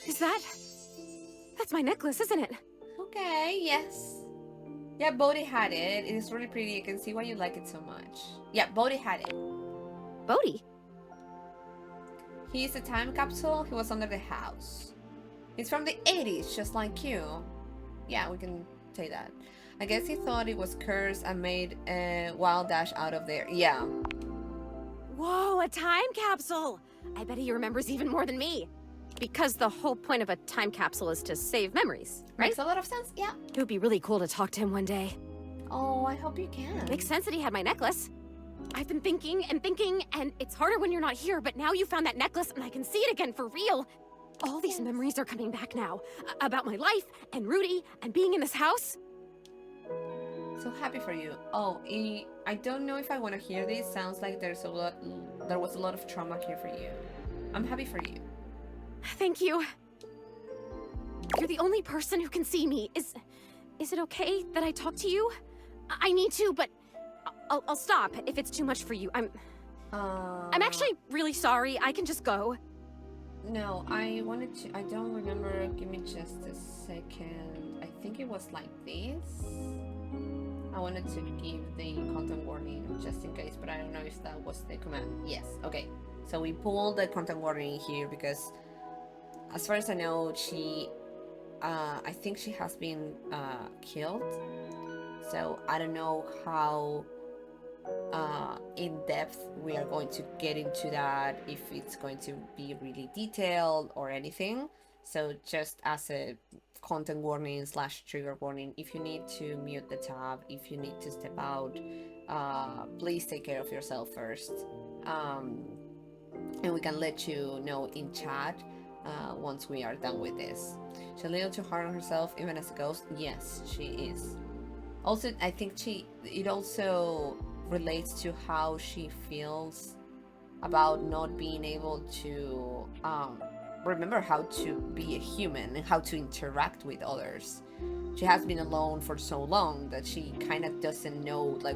That's my necklace, isn't it? Okay, yes. Yeah, Bodhi had it. It is really pretty. I can see why you like it so much. Yeah, Bodhi had it. Bodhi? He's a time capsule. He was under the house. He's from the 80s, just like you. Yeah, we can say that. I guess he thought it was cursed and made a wild dash out of there. Yeah. Whoa, a time capsule! I bet he remembers even more than me. Because the whole point of a time capsule is to save memories, right? Makes a lot of sense, yeah. It would be really cool to talk to him one day. Oh, I hope you can. Makes sense that he had my necklace. I've been thinking, and it's harder when you're not here, but now you found that necklace and I can see it again for real. All these memories are coming back now. About my life, and Rudy, and being in this house. So happy for you. Oh, I don't know if I want to hear this. Sounds like there was a lot of trauma here for you. I'm happy for you. Thank you. You're the only person who can see me. Is it okay that I talk to you? I need to, but I'll stop if it's too much for you. I'm actually really sorry. I can just go. No, I don't remember. Give me just a second. I think it was like this. I wanted to give the content warning just in case, but I don't know if that was the command. Yes, okay. So we pulled the content warning here because, as far as I know, I think she has been killed. So I don't know how in depth we are going to get into that, if it's going to be really detailed or anything. So just as a content warning / trigger warning, if you need to mute the tab, if you need to step out, please take care of yourself first. And we can let you know in chat once we are done with this. She's a little too hard on herself, even as a ghost. Yes, she is. Also, I think it also relates to how she feels about not being able to remember how to be a human and how to interact with others. She has been alone for so long that she kind of doesn't know like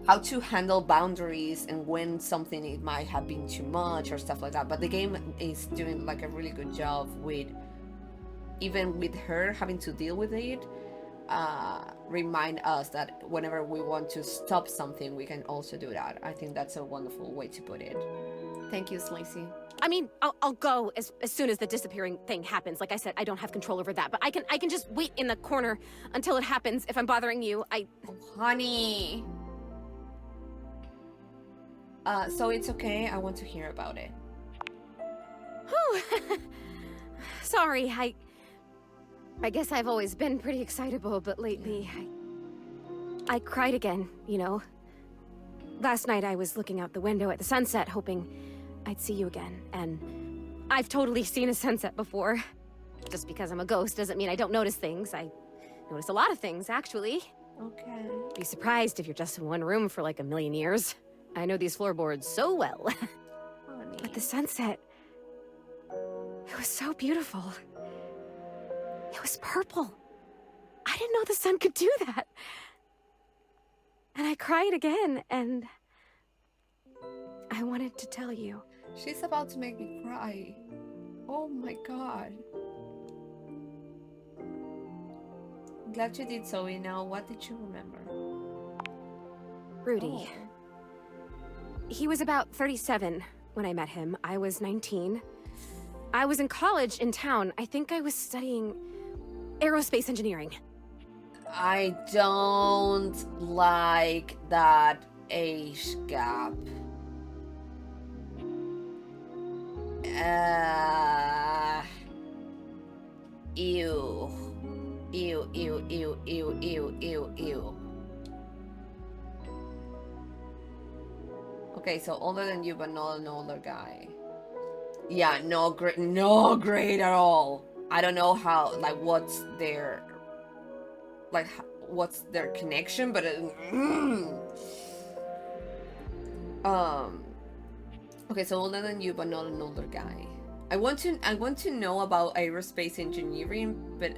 how to handle boundaries and when something it might have been too much or stuff like that. But the game is doing like a really good job with, even with her having to deal with it, remind us that whenever we want to stop something, we can also do that. I think that's a wonderful way to put it. Thank you, Slacy. I mean, I'll go as soon as the disappearing thing happens. Like I said, I don't have control over that, but I can just wait in the corner until it happens. If I'm bothering you, Oh, honey. So it's okay. I want to hear about it. Whew. Sorry, I guess I've always been pretty excitable, but lately, I cried again, you know? Last night I was looking out the window at the sunset, hoping I'd see you again, and I've totally seen a sunset before. Just because I'm a ghost doesn't mean I don't notice things. I notice a lot of things, actually. Okay. Be surprised if you're just in one room for like a million years. I know these floorboards so well. Honey. But the sunset, it was so beautiful. It was purple. I didn't know the sun could do that. And I cried again, and I wanted to tell you. She's about to make me cry. Oh my god. Glad you did, Zoe. Now, what did you remember? Rudy. Oh. He was about 37 when I met him. I was 19. I was in college in town. I think I was studying aerospace engineering. I don't like that age gap. Ew. Ew, ew, ew, ew, ew, ew, ew. Okay, so older than you, but not an older guy. Yeah, no great at all. I don't know how, like, what's their connection, but okay, so older than you, but not an older guy. I want to know about aerospace engineering, but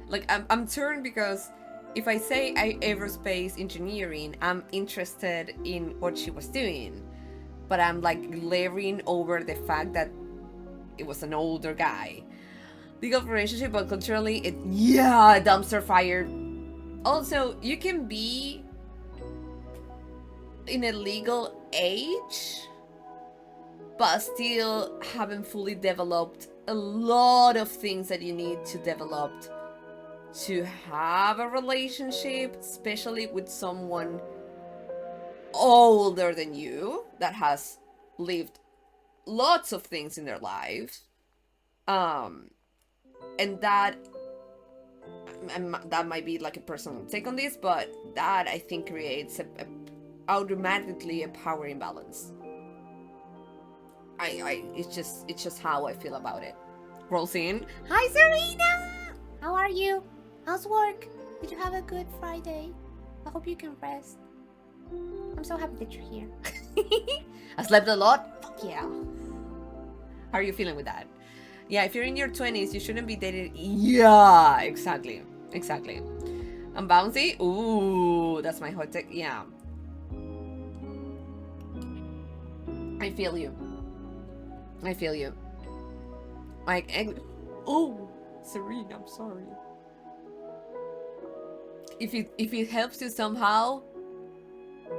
like I'm torn because if I say aerospace engineering, I'm interested in what she was doing, but I'm like glaring over the fact that it was an older guy. legal relationship, but culturally, yeah, dumpster fire. Also, you can be in a legal age, but still haven't fully developed a lot of things that you need to develop to have a relationship, especially with someone older than you that has lived lots of things in their life. And that might be like a personal take on this, but that I think creates automatically a power imbalance. It's just how I feel about it. Rolls in. Hi, Serena! How are you? How's work? Did you have a good Friday? I hope you can rest. I'm so happy that you're here. I slept a lot? Fuck yeah. How are you feeling with that? Yeah, if you're in your 20s, you shouldn't be dating. Yeah, exactly. Exactly. I'm bouncy? Ooh, that's my hot take. Yeah. I feel you. I feel you. Like, oh, Serena, I'm sorry. If it helps you somehow,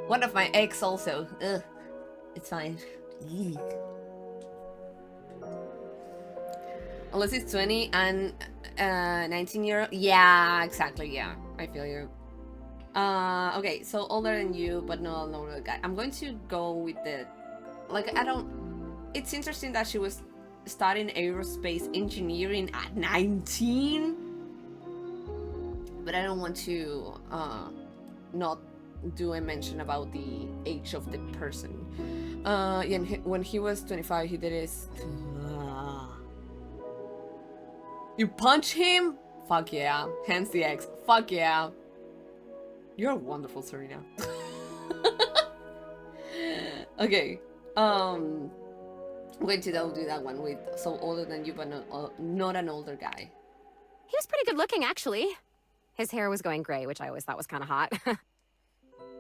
one of my ex also. Ugh, it's fine. Eek. Unless it's 20 and 19-year-old. Yeah, exactly. Yeah, I feel you. Okay, so older than you, but no older guy. I'm going to go with the, like, I don't. It's interesting that she was studying aerospace engineering at 19, but I don't want to not do a mention about the age of the person. Yeah, when he was 25, he did his. You punch him? Fuck yeah. Hence the X. Fuck yeah. You're wonderful, Serena. Okay. I'm going to do that one with so older than you, but not an older guy. He was pretty good looking, actually. His hair was going gray, which I always thought was kind of hot.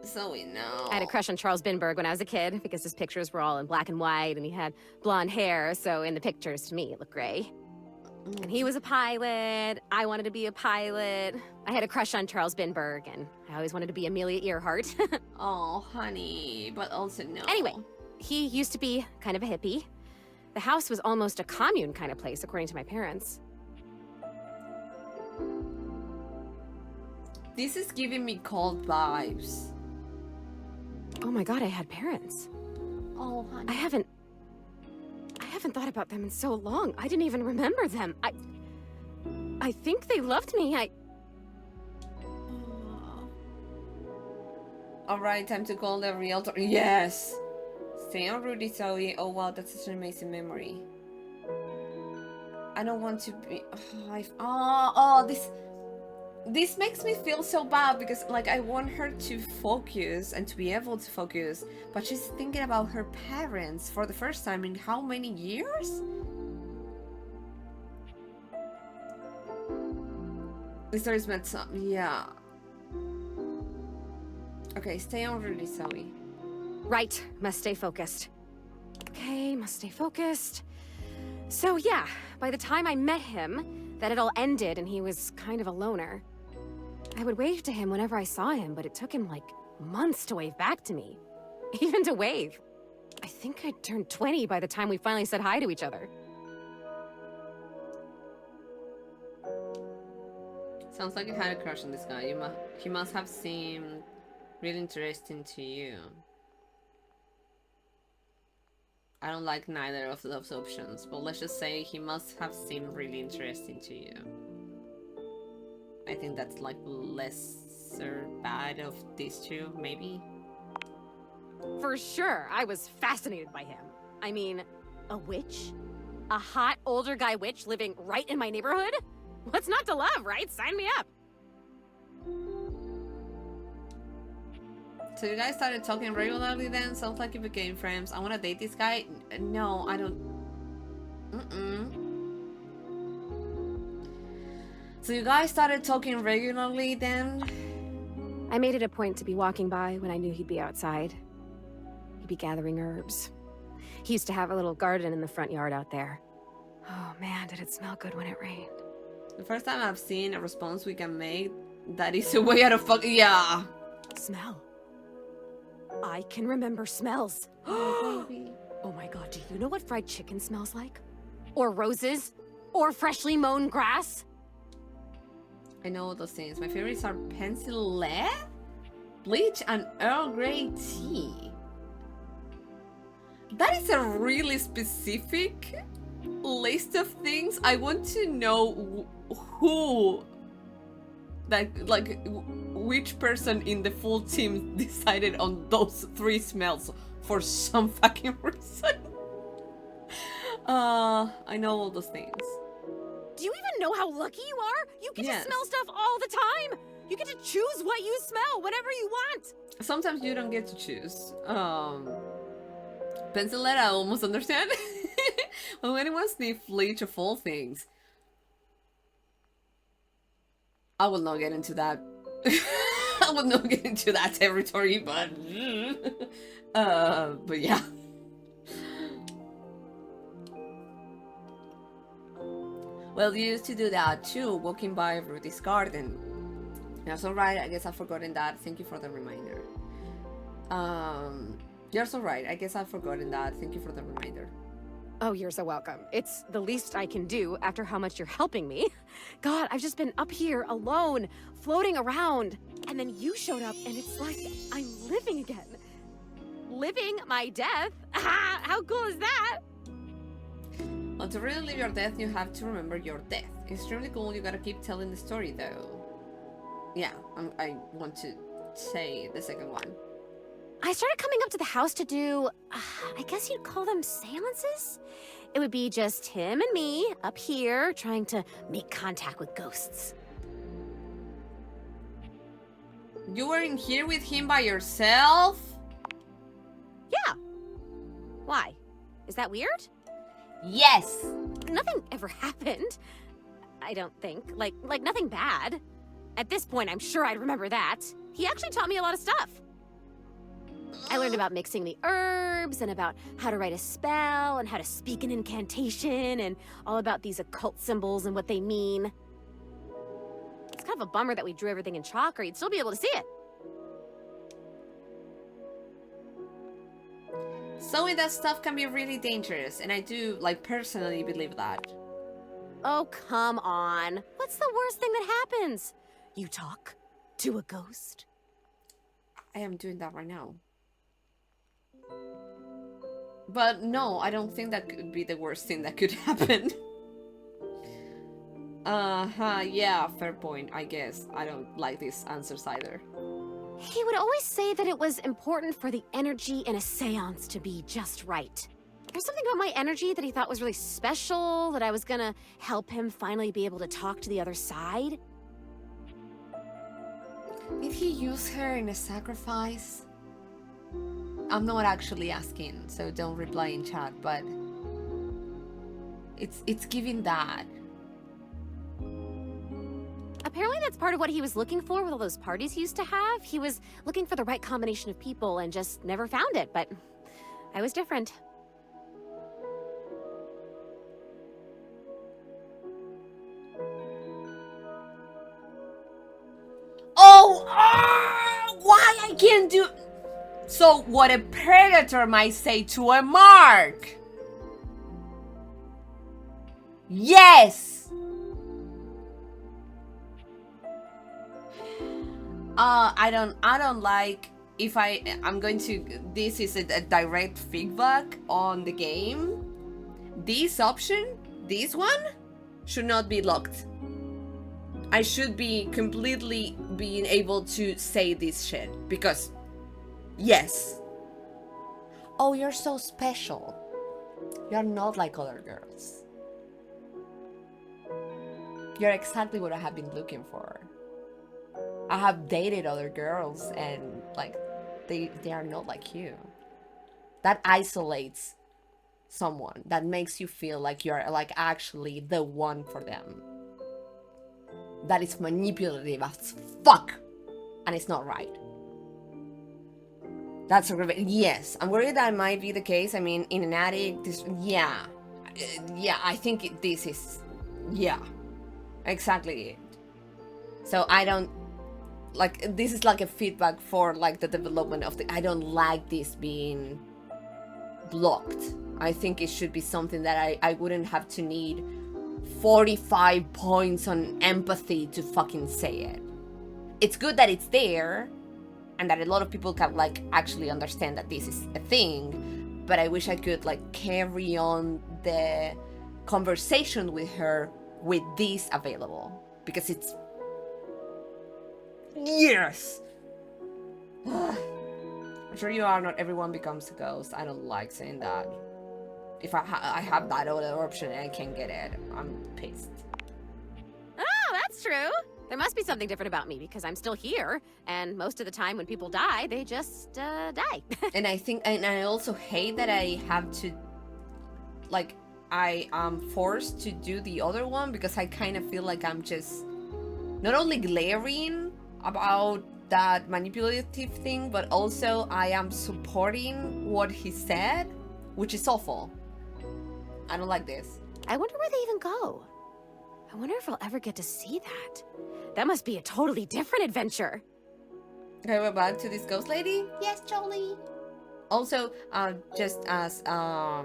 Zoey, no. I had a crush on Charles Binberg when I was a kid because his pictures were all in black and white and he had blonde hair, so in the pictures, to me, it looked gray. And he was a pilot. I wanted to be a pilot. I had a crush on Charles Binberg, and I always wanted to be Amelia Earhart. Oh, honey, but also no. Anyway, he used to be kind of a hippie. The house was almost a commune kind of place, according to my parents. This is giving me cold vibes. Oh my god, I had parents. Oh, honey. I haven't thought about them in so long. I didn't even remember them. I think they loved me. Alright, time to call the realtor. Yes! Stay on Rudy, Zoey. Oh wow, that's such an amazing memory. I don't want to be... This makes me feel so bad because, like, I want her to focus and to be able to focus, but she's thinking about her parents for the first time in how many years? The story's meant some... Yeah. Okay, stay on Rudy, Zoey. Right, must stay focused. Okay, must stay focused. So yeah, by the time I met him, that had all ended and he was kind of a loner. I would wave to him whenever I saw him, but it took him like months to wave back to me. Even to wave. I think I turned 20 by the time we finally said hi to each other. Sounds like you had a crush on this guy. He must have seemed really interesting to you. I don't like neither of those options, but let's just say he must have seemed really interesting to you. I think that's like lesser bad of these two, maybe? For sure, I was fascinated by him. I mean, a witch? A hot older guy witch living right in my neighborhood? What's not to love, right? Sign me up. So you guys started talking regularly then? Sounds like you became friends. I want to date this guy? No, I don't... So you guys started talking regularly then? I made it a point to be walking by when I knew he'd be outside. He'd be gathering herbs. He used to have a little garden in the front yard out there. Oh man, man, did it smell good when it rained. The first time I've seen a response we can make that is a way out of fuck. Yeah. Smell. I can remember smells. Oh, baby. Oh my god, do you know what fried chicken smells like? Or roses? Or freshly mown grass? I know all those things. My favorites are pencil lead, bleach, and Earl Grey tea. That is a really specific list of things. I want to know who, which person in the full team decided on those 3 smells for some fucking reason. I know all those things. Do you even know how lucky you are? You get Yes. to smell stuff all the time. You get to choose what you smell whenever you want. Sometimes you don't get to choose. Pencil lead, I almost understand. When anyone sniff bleach of all things, I will not get into that. I will not get into that territory, but yeah. Well, you used to do that too, walking by Rudy's garden. That's alright, I guess I've forgotten that. Thank you for the reminder. You're so right, I guess I've forgotten that. Thank you for the reminder. Oh, you're so welcome. It's the least I can do after how much you're helping me. God, I've just been up here alone, floating around. And then you showed up and it's like I'm living again. Living my death? How cool is that? Well, to really live your death, you have to remember your death. It's really cool, you gotta keep telling the story though. Yeah, I want to say the second one. I started coming up to the house to do, I guess you'd call them seances? It would be just him and me up here trying to make contact with ghosts. You were in here with him by yourself? Yeah. Why? Is that weird? Yes! Nothing ever happened. I don't think. Like nothing bad. At this point, I'm sure I'd remember that. He actually taught me a lot of stuff. I learned about mixing the herbs and about how to write a spell and how to speak an incantation and all about these occult symbols and what they mean. It's kind of a bummer that we drew everything in chalk or you'd still be able to see it. Sewing that stuff can be really dangerous, and I do, personally believe that. Oh, come on. What's the worst thing that happens? You talk to a ghost? I am doing that right now. But no, I don't think that could be the worst thing that could happen. Yeah, fair point, I guess. I don't like these answers either. He would always say that it was important for the energy in a seance to be just right. There's something about my energy that he thought was really special, that I was gonna help him finally be able to talk to the other side. Did he use her in a sacrifice? I'm not actually asking, so don't reply in chat, but it's giving that. Apparently that's part of what he was looking for with all those parties he used to have. He was looking for the right combination of people and just never found it, but I was different. Why I can't do... So what a predator might say to a mark. Yes. I don't like if I'm going to, this is a direct feedback on the game. This option, this one, should not be locked. I should be completely being able to say this shit because, yes. Oh, you're so special. You're not like other girls. You're exactly what I have been looking for. I have dated other girls and they are not like you. That isolates someone. That makes you feel like you're actually the one for them. That is manipulative as fuck. And it's not right. That's a yes. I'm worried that might be the case. I mean, in an attic, yeah. yeah, I think this is, yeah, exactly it. So I don't, like, this is like a feedback for like the development of the, I don't like this being blocked. I think it should be something that I wouldn't have to need 45 points on empathy to fucking say it. It's good that it's there and that a lot of people can like actually understand that this is a thing, but I wish I could like carry on the conversation with her with this available, because it's, yes. I'm sure you are, not everyone becomes a ghost. I don't like saying that. If I have that other option and I can't get it, I'm pissed. Oh, that's true. There must be something different about me because I'm still here, and most of the time when people die, they just die. And I think, and I also hate that I have to, like, I am forced to do the other one because I kind of feel like I'm just not only glaring about that manipulative thing, but also I am supporting what he said, which is awful. I don't like this. I wonder where they even go. I wonder if I'll ever get to see that. That must be a totally different adventure. Okay, we're back to this ghost lady. Yes, Jolie. Also, just as a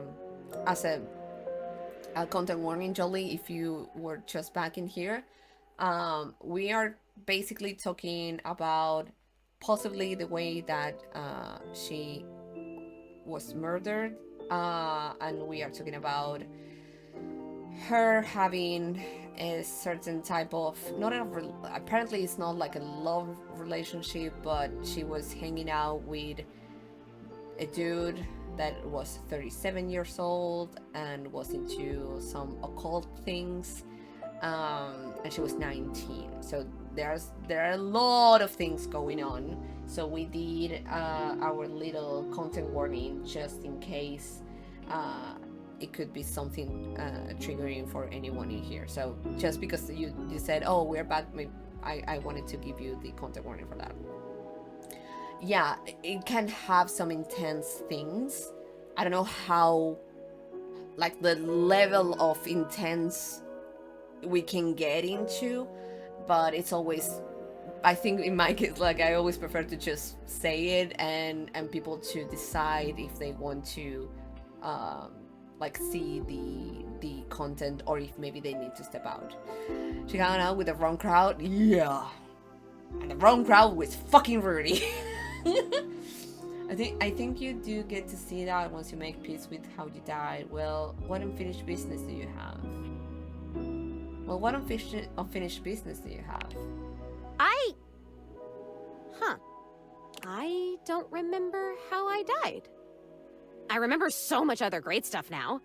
content warning, Jolie, if you were just back in here, we are basically talking about possibly the way that she was murdered, and we are talking about her having a certain type of, not a, apparently it's not like a love relationship, but she was hanging out with a dude that was 37 years old and was into some occult things, and she was 19. So there are a lot of things going on. So we did our little content warning just in case it could be something triggering for anyone in here. So just because you said, oh, we're back, I wanted to give you the content warning for that. Yeah, it can have some intense things. I don't know how, like, the level of intense we can get into, but it's always, I think in my case, like, I always prefer to just say it and people to decide if they want to like see the content, or if maybe they need to step out. She hung out with the wrong crowd, yeah, and the wrong crowd was fucking Rudy. I think you do get to see that once you make peace with how you died. Well, what unfinished business do you have? Well, what unfinished business do you have? I don't remember how I died. I remember so much other great stuff now.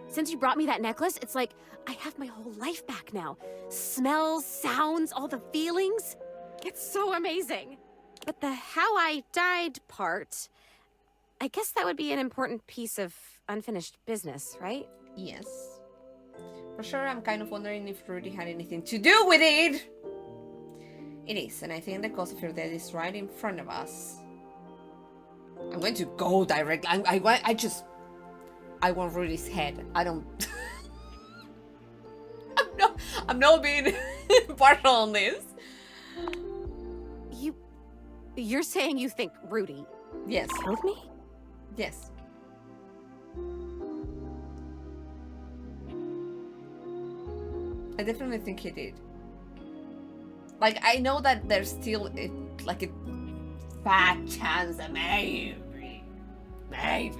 Since you brought me that necklace, it's like I have my whole life back now. Smells, sounds, all the feelings. It's so amazing. But the how I died part, I guess that would be an important piece of unfinished business, right? Yes. For sure, I'm kind of wondering if Rudy had anything to do with it. It is, and I think the cause of your death is right in front of us. I'm going to go directly. I want Rudy's head. I don't. I'm not being partial on this. You're saying you think Rudy? Yes. Killed me? Yes. I definitely think he did. Like, I know that there's still a fat chance that maybe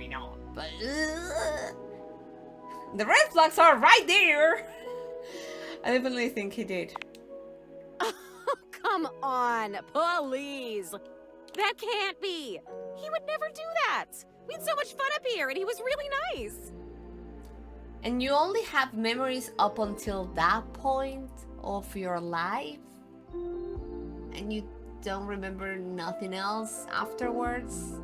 not, but the red flags are right there. I definitely think he did. Oh, come on, please. That can't be. He would never do that. We had so much fun up here, and he was really nice. And you only have memories up until that point of your life? And you don't remember nothing else afterwards?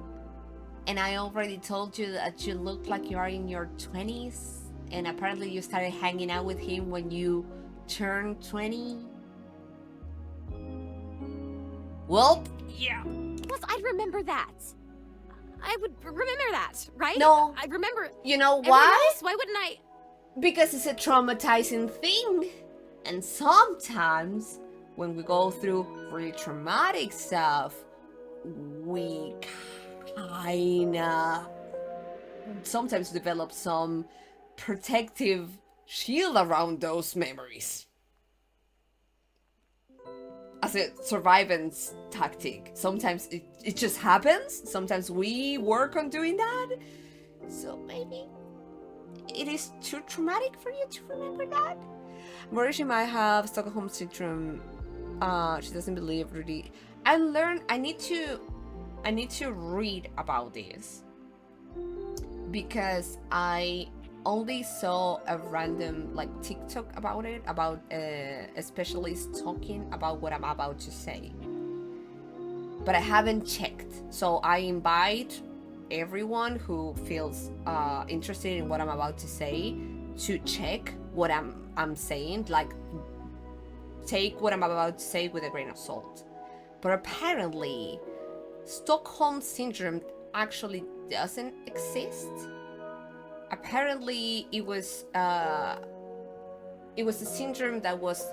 And I already told you that you look like you are in your 20s, and apparently you started hanging out with him when you turned 20? Well, yeah. Plus, I'd remember that. I would remember that, right? No. I remember. You know Everyone why? else, why wouldn't I? Because it's a traumatizing thing. And sometimes when we go through really traumatic stuff, we kinda sometimes develop some protective shield around those memories. As a survivance tactic. Sometimes it just happens. Sometimes we work on doing that. So maybe it is too traumatic for you to remember that. Mauricio might have Stockholm syndrome. She doesn't believe really. I need to read about this because I only saw a random like TikTok about it, about a specialist talking about what I'm about to say, but I haven't checked. So I invite everyone who feels interested in what I'm about to say to check what I'm saying, like take what I'm about to say with a grain of salt. But apparently Stockholm syndrome actually doesn't exist. Apparently it was a syndrome that was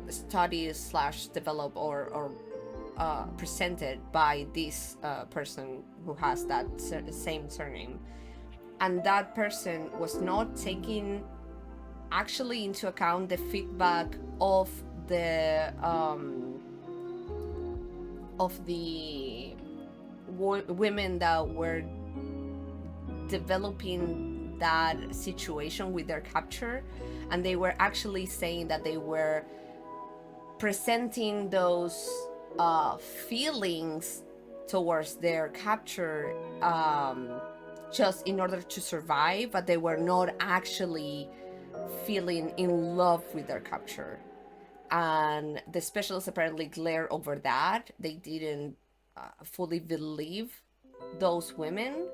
studied / developed or presented by this person who has that same surname, and that person was not taking actually into account the feedback of the women that were developing that situation with their capture, and they were actually saying that they were presenting those feelings towards their capture just in order to survive, but they were not actually feeling in love with their capture. And the specialists apparently glared over that. They didn't fully believe those women,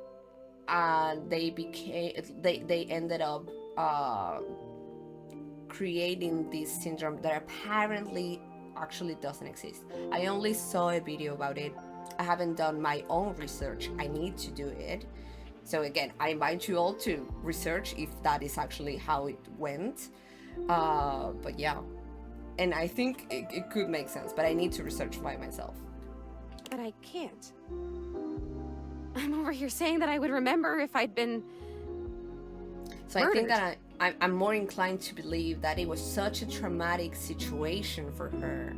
and they ended up creating this syndrome that apparently actually doesn't exist. I only saw a video about it. I haven't done my own research. I need to do it. So again, I invite you all to research if that is actually how it went. But yeah, and I think it could make sense, but I need to research by myself. But I can't. I'm over here saying that I would remember if I'd been So murdered. I think that I'm more inclined to believe that it was such a traumatic situation for her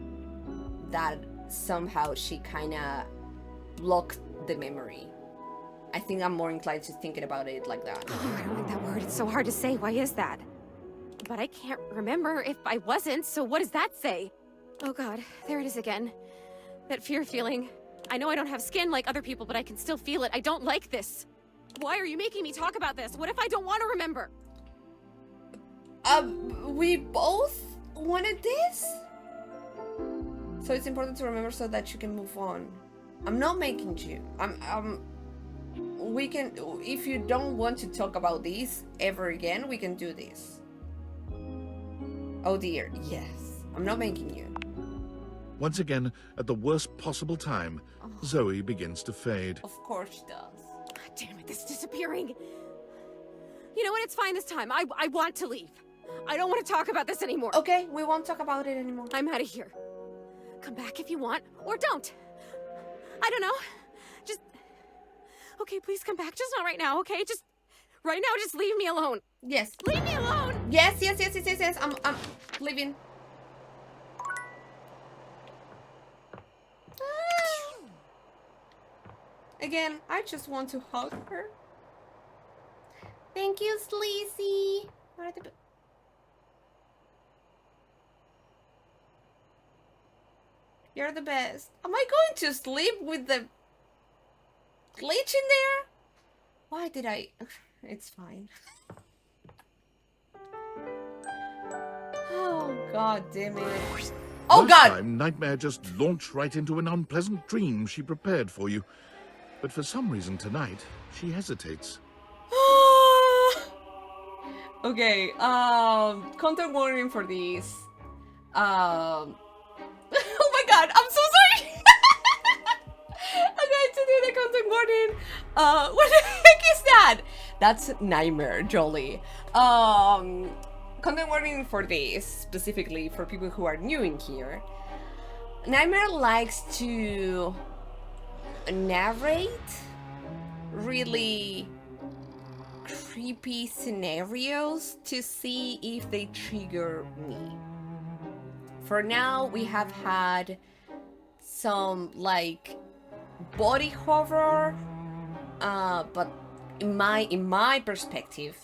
that somehow she kind of blocked the memory. I think I'm more inclined to thinking about it like that. Oh, I don't like that word. It's so hard to say. Why is that? But I can't remember if I wasn't, so what does that say? Oh god, there it is again. That fear feeling. I know I don't have skin like other people, but I can still feel it. I don't like this. Why are you making me talk about this? What if I don't want to remember? We both wanted this? So it's important to remember so that you can move on. I'm not making you. We can, if you don't want to talk about this ever again, we can do this. Oh dear, yes. I'm not making you. Once again, at the worst possible time, Zoe begins to fade. Of course she does. God damn it, this is disappearing. You know what? It's fine this time. I want to leave. I don't want to talk about this anymore. Okay, we won't talk about it anymore. I'm out of here. Come back if you want, or don't. I don't know. Just... Okay, please come back. Just not right now, okay? Just... Right now, just leave me alone. Yes. Leave me alone! Yes. I'm leaving. Again, I just want to hug her. Thank you, Sleazy. You're the best. Am I going to sleep with the glitch in there? Why did I... It's fine. Oh, god damn it. Oh, Last god! time, Nightmare just launched right into an unpleasant dream she prepared for you. But for some reason tonight, she hesitates. Okay, content warning for these. Oh my god, I'm so sorry! I'm going to do the content warning. What the heck is that? That's Nightmare, Jolie. Content warning for this, specifically for people who are new in here. Nightmare likes to narrate really creepy scenarios to see if they trigger me. For now, we have had some like body horror, but in my perspective,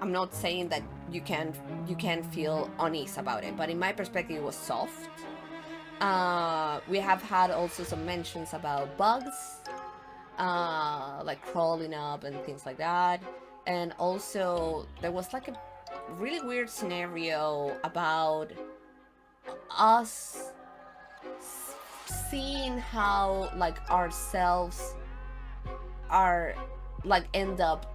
I'm not saying that you can feel unease about it, but in my perspective, it was soft. We have had also some mentions about bugs, like crawling up and things like that, and also there was like a really weird scenario about us seeing how like ourselves are like end up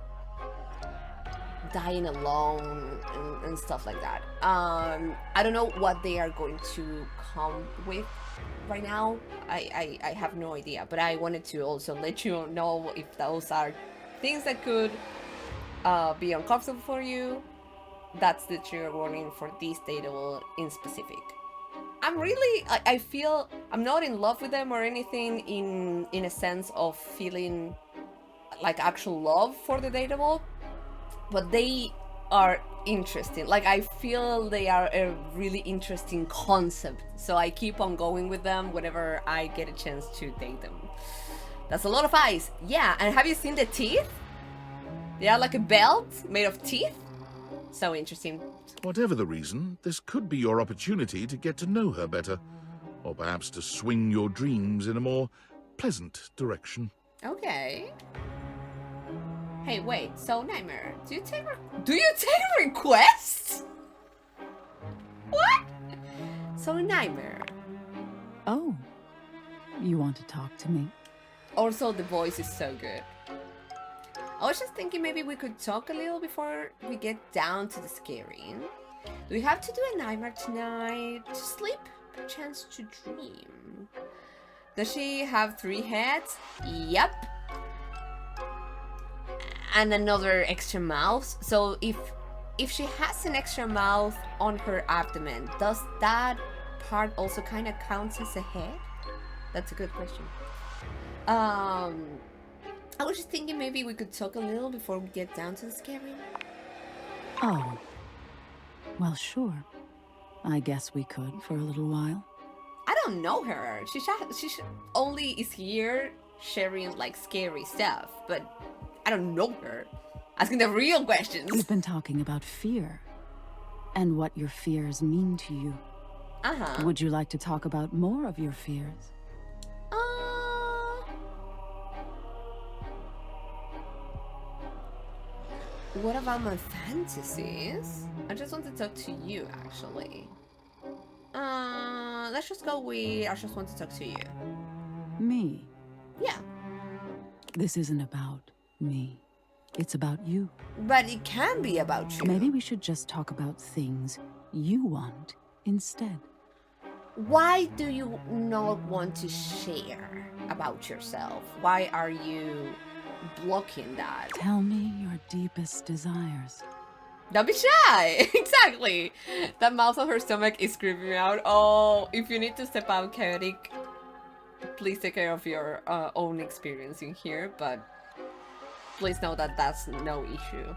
dying alone and stuff like that. I don't know what they are going to come with right now. I have no idea, but I wanted to also let you know if those are things that could be uncomfortable for you. That's the trigger warning for this dateable in specific. I'm really, I feel I'm not in love with them or anything in a sense of feeling like actual love for the dateable, but they are interesting. Like, I feel they are a really interesting concept, so I keep on going with them whenever I get a chance to date them. That's a lot of eyes. Yeah, and have you seen the teeth? They are like a belt made of teeth. So interesting. Whatever the reason, this could be your opportunity to get to know her better, or perhaps to swing your dreams in a more pleasant direction. Okay. Hey, wait. So, Nightmare, do you take requests? What? So, Nightmare. Oh, you want to talk to me? Also, the voice is so good. I was just thinking maybe we could talk a little before we get down to the scaring. Do we have to do a nightmare tonight? To sleep? Chance to dream. Does she have 3 heads? Yep. And another extra mouth. So if she has an extra mouth on her abdomen, does that part also kind of counts as a head? That's a good question. I was just thinking maybe we could talk a little before we get down to the scaring. Oh. Well, sure. I guess we could for a little while. I don't know her. She only is here sharing like scary stuff, but I don't know her. Asking the real questions. We've been talking about fear and what your fears mean to you. Uh-huh. Would you like to talk about more of your fears? What about my fantasies? I just want to talk to you, actually. Let's just go with I just want to talk to you. Me? Yeah. This isn't about me. It's about you. But it can be about you. Maybe we should just talk about things you want instead. Why do you not want to share about yourself? Why are you blocking that? Tell me your deepest desires. Don't be shy. Exactly. That mouth on her stomach is creeping me out. Oh, if you need to step out, chaotic, please take care of your own experience in here, but please know that that's no issue.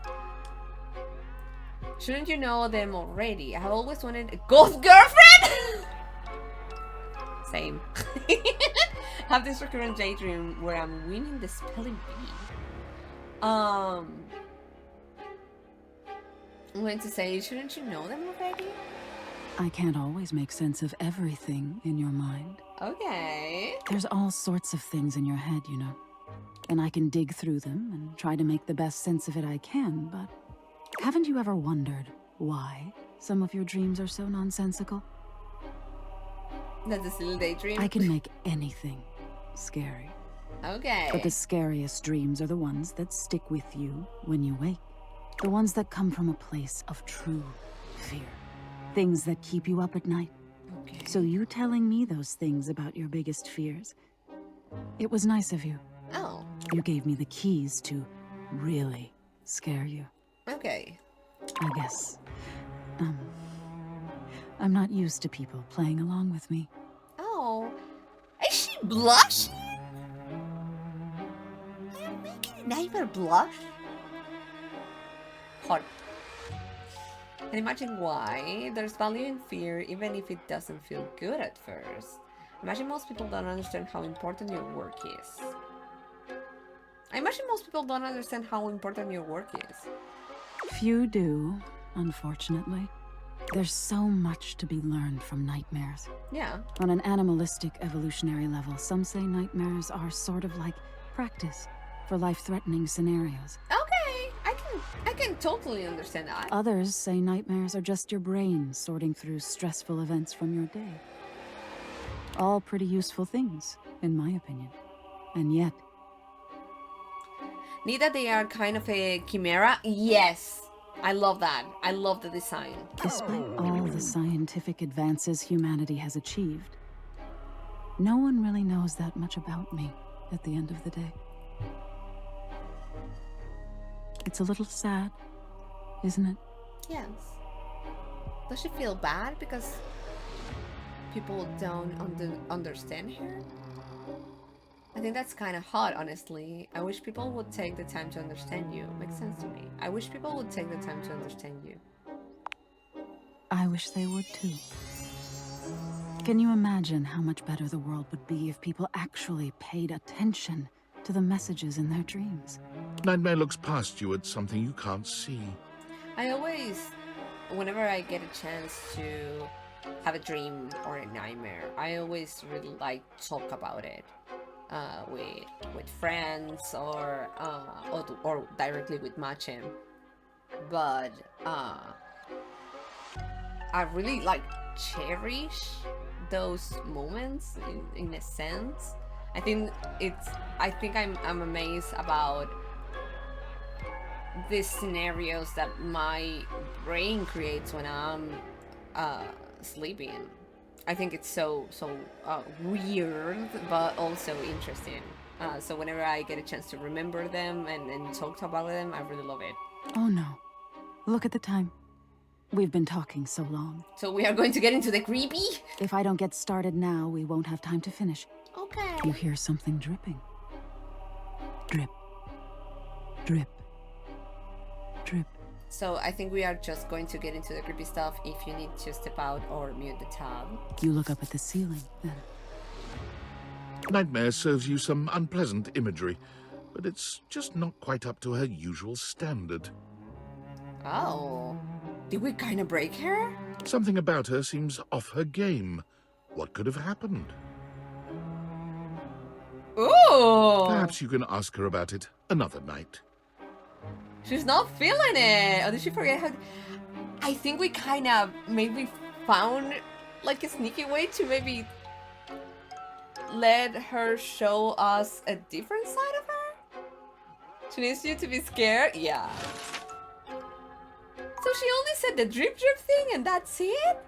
Shouldn't you know them already? I have always wanted a ghost girlfriend. Same. Have this recurrent daydream where I'm winning the spelling bee. I'm going to say, shouldn't you know them already? I can't always make sense of everything in your mind. Okay. There's all sorts of things in your head, you know. And I can dig through them and try to make the best sense of it I can, but haven't you ever wondered why some of your dreams are so nonsensical? That's a silly daydream. I can make anything scary. Okay. But the scariest dreams are the ones that stick with you when you wake. The ones that come from a place of true fear. Things that keep you up at night. Okay. So you telling me those things about your biggest fears, it was nice of you. Oh. You gave me the keys to really scare you. Okay. I guess. I'm not used to people playing along with me. Oh. Is she blushing? You're making a neighbor blush? Hot. And imagine why there's value in fear even if it doesn't feel good at first. Imagine most people don't understand how important your work is. I imagine most people don't understand how important your work is. Few do, unfortunately. There's so much to be learned from nightmares. Yeah. On an animalistic evolutionary level, some say nightmares are sort of like practice for life-threatening scenarios. Okay, I can totally understand that. Others say nightmares are just your brain sorting through stressful events from your day. All pretty useful things, in my opinion. And yet... Neither they are kind of a chimera? Yes! I love that. I love the design. Despite all the scientific advances humanity has achieved, no one really knows that much about me at the end of the day. It's a little sad, isn't it? Yes. Does she feel bad because people don't understand her? I think that's kind of hot, honestly. I wish people would take the time to understand you. Makes sense to me. I wish people would take the time to understand you. I wish they would too. Can you imagine how much better the world would be if people actually paid attention to the messages in their dreams? Nightmare looks past you at something you can't see. I always, whenever I get a chance to have a dream or a nightmare, I always really like talk about it. With friends or directly with Machem, but I really like cherish those moments in a sense. I think I'm amazed about these scenarios that my brain creates when I'm sleeping. I think it's so weird, but also interesting. So whenever I get a chance to remember them and talk about them, I really love it. Oh no. Look at the time. We've been talking so long. So we are going to get into the creepy? If I don't get started now, we won't have time to finish. Okay. You hear something dripping. Drip. Drip. Drip. So I think we are just going to get into the creepy stuff. If you need to step out or mute the tab. You look up at the ceiling, then. Nightmare serves you some unpleasant imagery, but it's just not quite up to her usual standard. Oh. Did we kind of break her? Something about her seems off her game. What could have happened? Ooh! Perhaps you can ask her about it another night. She's not feeling it. Or did she forget how? I think we kind of maybe found like a sneaky way to maybe let her show us a different side of her. She needs you to be scared. Yeah. So she only said the drip thing and that's it?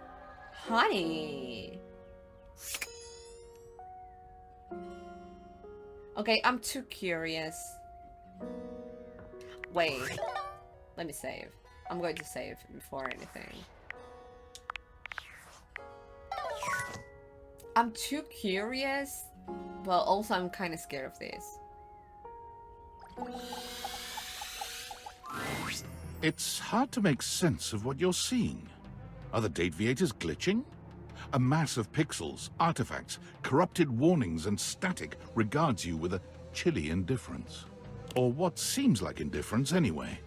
Honey. Okay, I'm too curious. Wait. Let me save. I'm going to save before anything. I'm too curious, but also I'm kind of scared of this. It's hard to make sense of what you're seeing. Are the Dateviators glitching? A mass of pixels, artifacts, corrupted warnings, and static regards you with a chilly indifference. Or what seems like indifference anyway.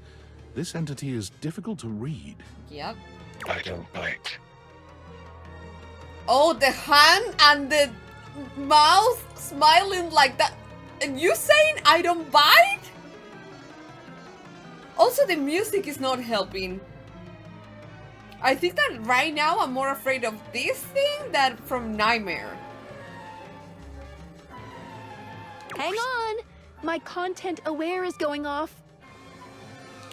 This entity is difficult to read. Yep. I don't bite. Oh, the hand and the mouth smiling like that. And you saying I don't bite? Also, the music is not helping. I think that right now I'm more afraid of this thing than from Nightmare. Hang on! My content aware is going off.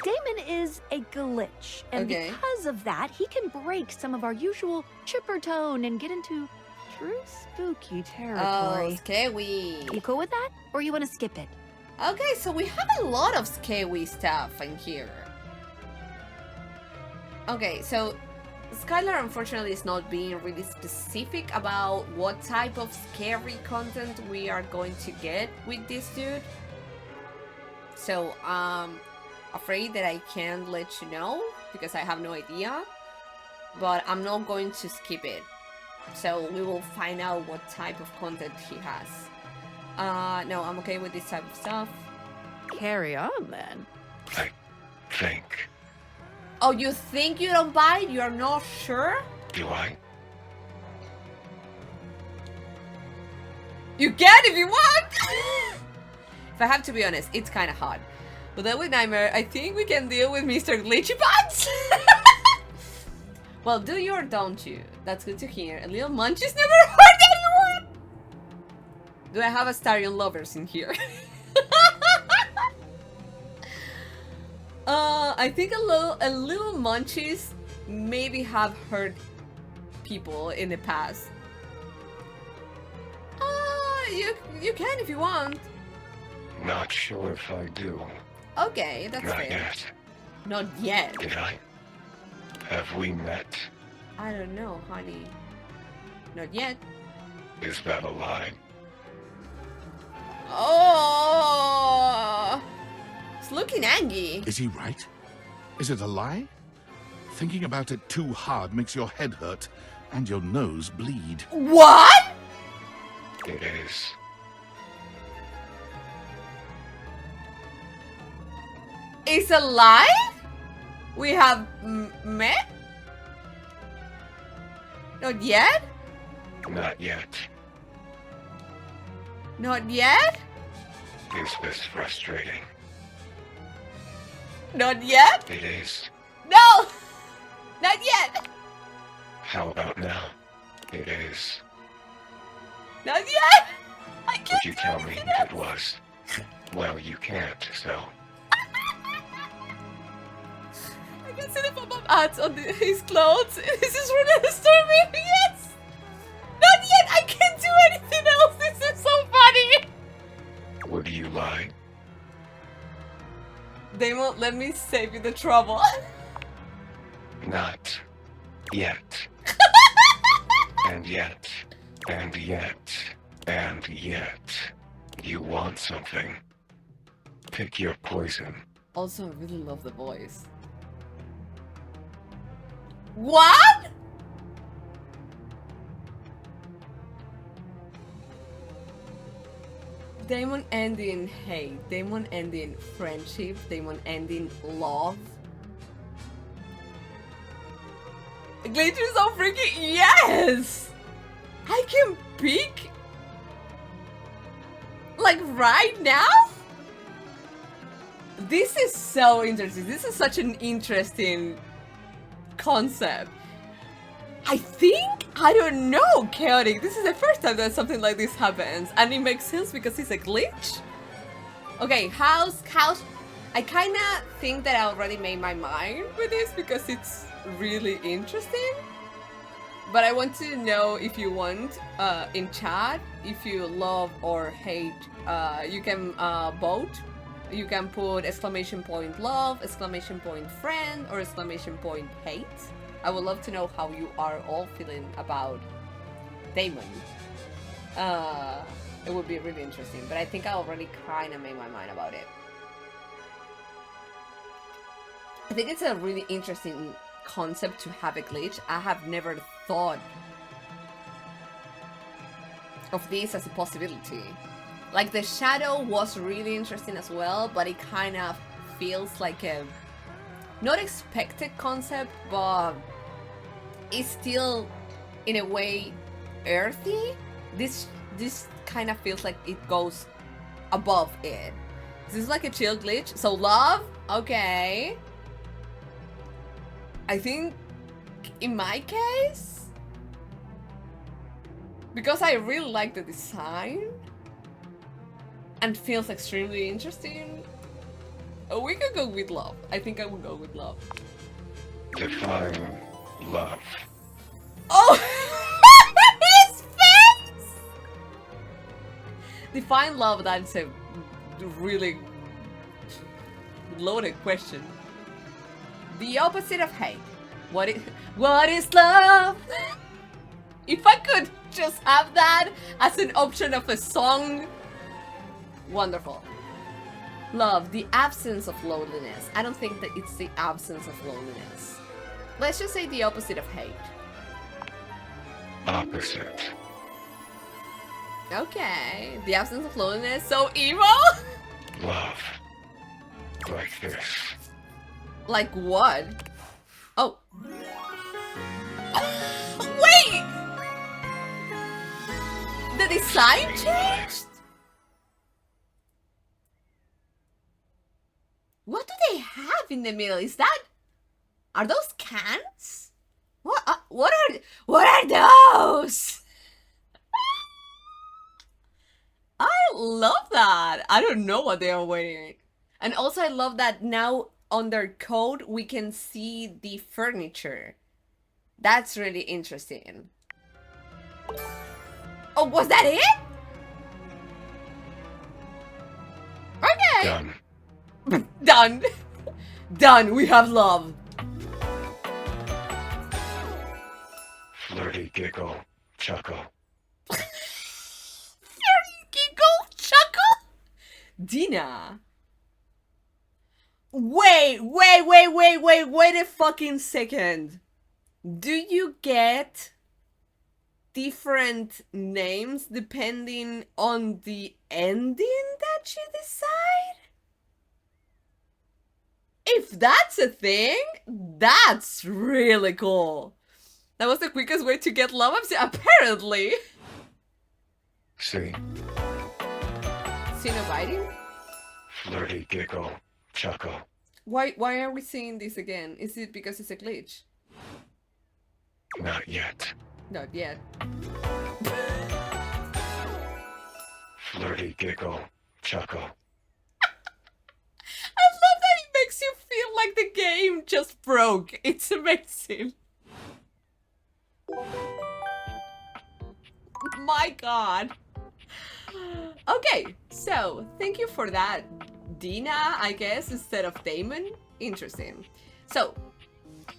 Daemon is a glitch, and Okay. because of that, he can break some of our usual chipper tone and get into true spooky Oh, territory. scary. You cool with that? Or you want to skip it? Okay, so we have a lot of scary stuff in here. Okay, so Skylar unfortunately is not being really specific about what type of scary content we are going to get with this dude. So I'm afraid that I can't let you know because I have no idea. But I'm not going to skip it. So we will find out what type of content he has. No, I'm okay with this type of stuff. Carry on, then. I think. Oh, you think you don't buy it? You're not sure? Do I? You can if you want! If I have to be honest, it's kind of hard. But then with Nightmare, I think we can deal with Mr. Glitchy Pants! Well, do you or don't you? That's good to hear. A little munchies never hurt anyone! Do I have Astarion lovers in here? I think a little munchies maybe have hurt people in the past. You can if you want. Not sure if I do. Okay, that's Not fair. yet. Not yet. Did I? Have we met? I don't know, honey. Not yet. Is that a lie? Oh, it's looking angry. Is he right? Is it a lie? Thinking about it too hard makes your head hurt and your nose bleed. What? It is. It's a lie? We have met? Not yet? Not yet. Not yet? Is this frustrating? Not yet? It is. No! Not yet! How about now? It is. Not yet! I Would can't you do tell me anything if else. it was? Well, you can't, so. I can see the pop-up ads on his clothes. This is really disturbing. Yes! Not yet! I can't do anything else. This is so funny. Would you lie? Daemon, let me save you the trouble. Not yet. And yet. And yet. And yet. You want something. Pick your poison. Also, I really love the voice. What? Daemon ending hate, Daemon ending friendship, Daemon ending love. Glitch is so freaking yes! I can pick like right now? This is so interesting. This is such an interesting concept. I think, I don't know, chaotic. This is the first time that something like this happens, and it makes sense because it's a glitch. Okay, house. I kind of think that I already made my mind with this because it's really interesting. But I want to know if you want in chat if you love or hate. You can vote. You can put exclamation point love, exclamation point friend, or exclamation point hate. I would love to know how you are all feeling about Daemon. It would be really interesting, but I think I already kind of made my mind about it. I think it's a really interesting concept to have a glitch. I have never thought of this as a possibility. Like, the shadow was really interesting as well, but it kind of feels like a not expected concept, but it's still in a way earthy. This kind of feels like it goes above it. This is like a chill glitch. So love, okay. I think in my case, because I really like the design and feels extremely interesting, we could go with love. I think I would go with love. Define love. Oh! His face! Define love, that's a really loaded question. The opposite of hate. What is love? If I could just have that as an option of a song, wonderful. Love, the absence of loneliness. I don't think that it's the absence of loneliness. Let's just say the opposite of hate. Opposite. Okay, the absence of loneliness. So evil? Love. Like this. Like what? Oh. Wait! The design changed? What do they have in the middle? Is that... Are those cans? What are those? I love that. I don't know what they are wearing. And also I love that now on their coat we can see the furniture. That's really interesting. Oh, was that it? Okay. Done. Done. Done. We have love. Flirty giggle. Chuckle. Giggle, chuckle. Dina. Wait a fucking second. Do you get different names depending on the ending that you decide? If that's a thing, that's really cool. That was the quickest way to get love ups, apparently. See? See no biting? Flirty giggle. Chuckle. Why are we seeing this again? Is it because it's a glitch? Not yet. Not yet. Flirty giggle. Chuckle. I love that it makes you feel like the game just broke. It's amazing. My god. Okay, so thank you for that, Dina, I guess, instead of Daemon. Interesting. So,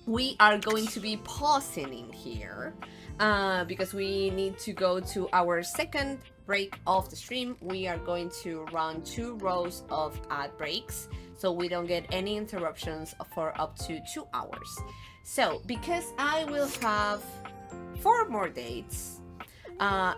we are going to be pausing in here because we need to go to our second break of the stream. We are going to run 2 rows of ad breaks so we don't get any interruptions for up to 2 hours. So, because I will have 4 more dates,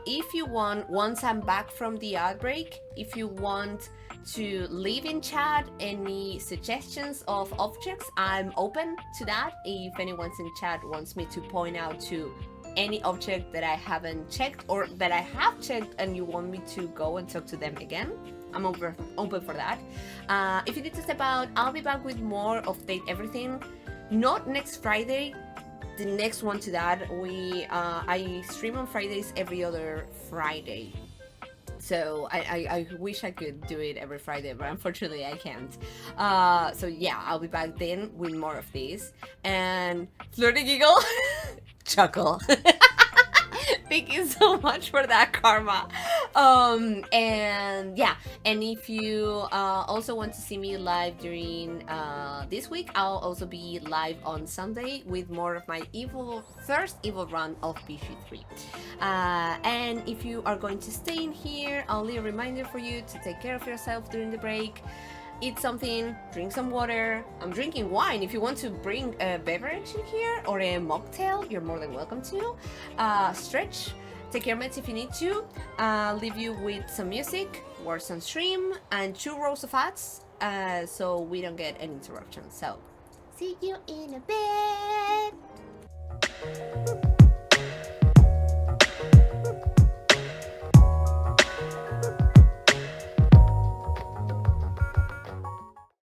if you want, once I'm back from the ad break, if you want to leave in chat any suggestions of objects, I'm open to that. If anyone's in chat wants me to point out to any object that I haven't checked or that I have checked and you want me to go and talk to them again, I'm open for that. If you need to step out, I'll be back with more of Date Everything. Not next Friday, the next one to that. I stream on Fridays every other Friday. So I wish I could do it every Friday, but unfortunately I can't. So yeah, I'll be back then with more of these. And Flirty Giggle, chuckle. Thank you so much for that, Karma. And yeah, and if you also want to see me live during this week, I'll also be live on Sunday with more of my first evil run of BG3. And if you are going to stay in here, I'll leave a reminder for you to take care of yourself during the break. Eat something, drink some water. I'm drinking wine. If you want to bring a beverage in here or a mocktail, you're more than welcome to. Stretch, take your meds if you need to. Leave you with some music, words on stream, and 2 rows of ads, so we don't get any interruptions. So, See you in a bit.